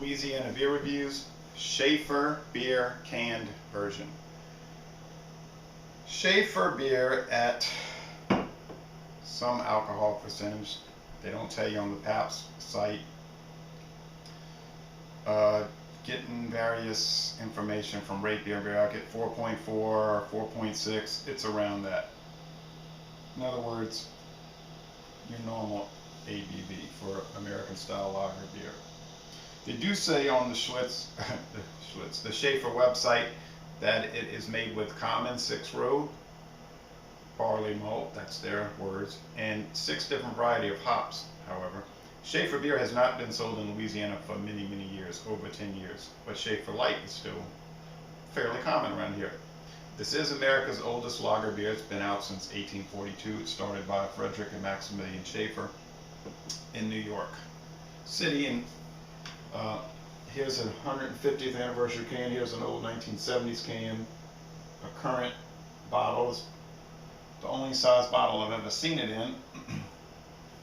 Louisiana Beer Reviews, Schaefer beer canned version. Schaefer beer at some alcohol percentage. They don't tell you on the Pabst site. Getting various information from Rate Beer and Beer. I get 4.4 or 4.6. It's around that. In other words, your normal ABV for American style lager beer. They do say on the the Schaefer website that it is made with common 6-row barley malt, that's their words, and 6 different variety of hops. However, Schaefer beer has not been sold in Louisiana for many years, over 10 years, but Schaefer Light is still fairly common around here. This is America's oldest lager beer. It's been out since 1842. It started by Frederick and Maximilian Schaefer in New York City. And here's a 150th anniversary can. Here's an old 1970s can. A current bottle. It's the only size bottle I've ever seen it in.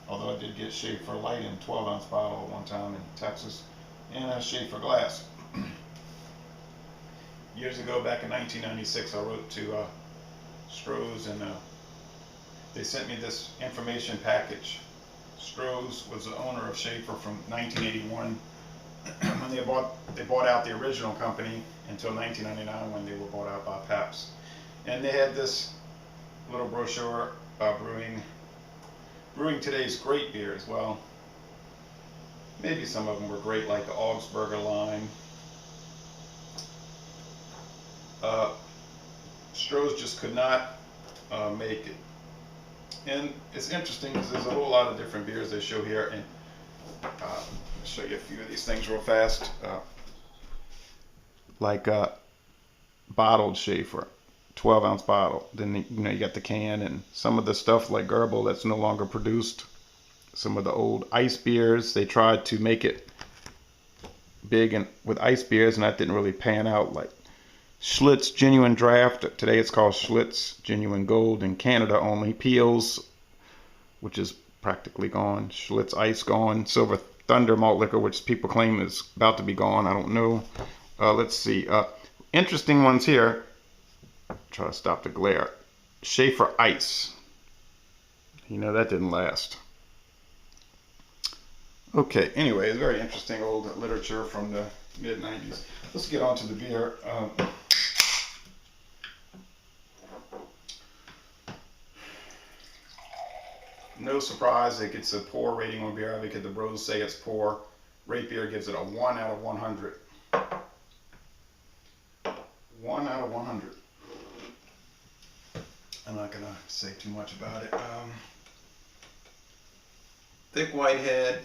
Although I did get Schaefer Light in 12-ounce bottle at one time in Texas, and a Schaefer glass. Years ago, back in 1996, I wrote to Stroh's, and they sent me this information package. Stroh's was the owner of Schaefer from 1981 when they bought out the original company until 1999 when they were bought out by Pabst. And they had this little brochure brewing today's great beers. Well, maybe some of them were great, like the Augsburger line. Stroh's just could not make it. And it's interesting because there's a whole lot of different beers they show here, and I'll show you a few of these things real fast. Like bottled Schaefer, 12-ounce bottle. Then you got the can, and some of the stuff like Gerbil that's no longer produced. Some of the old ice beers, they tried to make it big and with ice beers, and that didn't really pan out. Like Schlitz Genuine Draft, today it's called Schlitz Genuine Gold in Canada only. Peels, which is practically gone. Schlitz Ice gone. Silver Thunder malt liquor, which people claim is about to be gone. I don't know. Let's see. Interesting ones here. Try to stop the glare. Schaefer Ice. That didn't last. Okay, anyway, it's very interesting old literature from the mid-90s. Let's get on to the beer. No surprise, it gets a poor rating on beer because the bros say it's poor. Rate Beer gives it a 1 out of 100. 1 out of 100. I'm not going to say too much about it. Thick white head.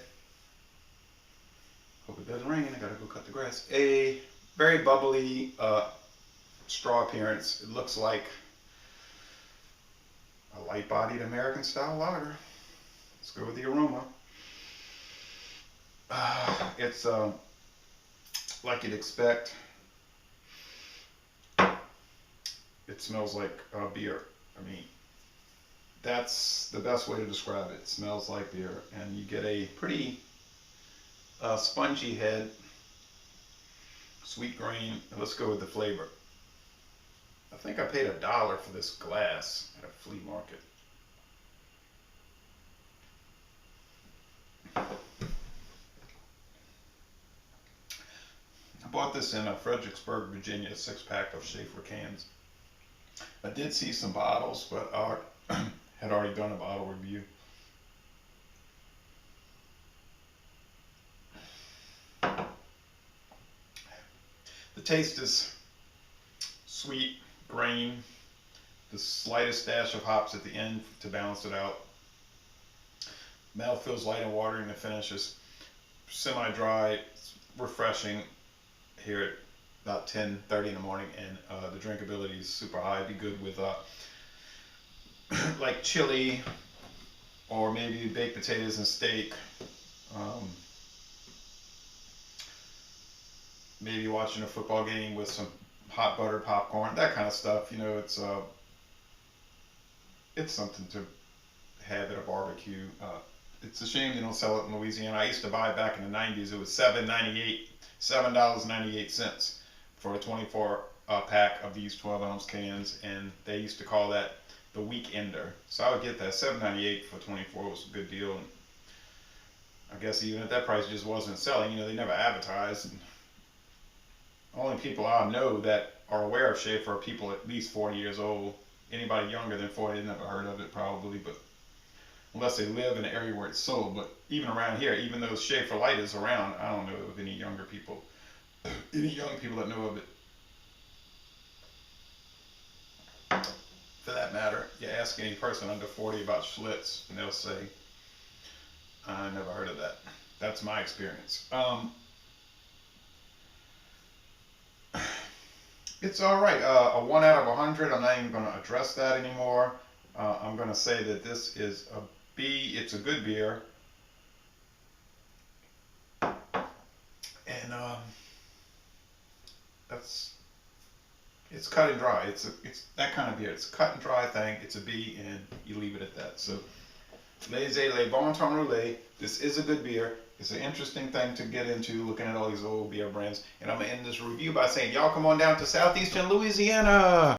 Hope it doesn't rain. I got to go cut the grass. A very bubbly straw appearance. It looks like a light-bodied American style lager. Let's go with the aroma. It's like you'd expect. It smells like beer. I mean, that's the best way to describe it. It smells like beer, and you get a pretty spongy head, sweet grain. Let's go with the flavor. I think I paid $1 for this glass at a flea market. I bought this in Fredericksburg, Virginia, a 6-pack of Schaefer cans. I did see some bottles, but I had already done a bottle review. The taste is sweet, grain, the slightest dash of hops at the end to balance it out. Mouth feels light and watery, and the finish is semi-dry, refreshing here at about 10:30 in the morning, and the drinkability is super high. It'd be good with like chili, or maybe baked potatoes and steak. Maybe watching a football game with some hot buttered popcorn, that kind of stuff. It's something to have at a barbecue. It's a shame they don't sell it in Louisiana. I used to buy it back in the 90s. It was $7.98 for a 24 pack of these 12-ounce cans, and they used to call that the weekender. So I would get that. $7.98 for 24 was a good deal. And I guess even at that price, it just wasn't selling. You know, they never advertised. And only people I know that are aware of Schaefer are people at least 40 years old. Anybody younger than 40, they never heard of it probably, but unless they live in an area where it's sold. But even around here, even though Schaefer Light is around, I don't know of any younger people, any young people that know of it. For that matter, you ask any person under 40 about Schlitz, and they'll say, I never heard of that. That's my experience. It's all right. A 1 out of 100. I'm not even going to address that anymore. I'm going to say that this is a B. It's a good beer. And it's cut and dry. It's that kind of beer. It's a cut and dry thing. It's a B, and you leave it at that. So, Le Bon Temps Roulé. This is a good beer. It's an interesting thing to get into, looking at all these old beer brands. And I'm going to end this review by saying, y'all come on down to southeastern Louisiana.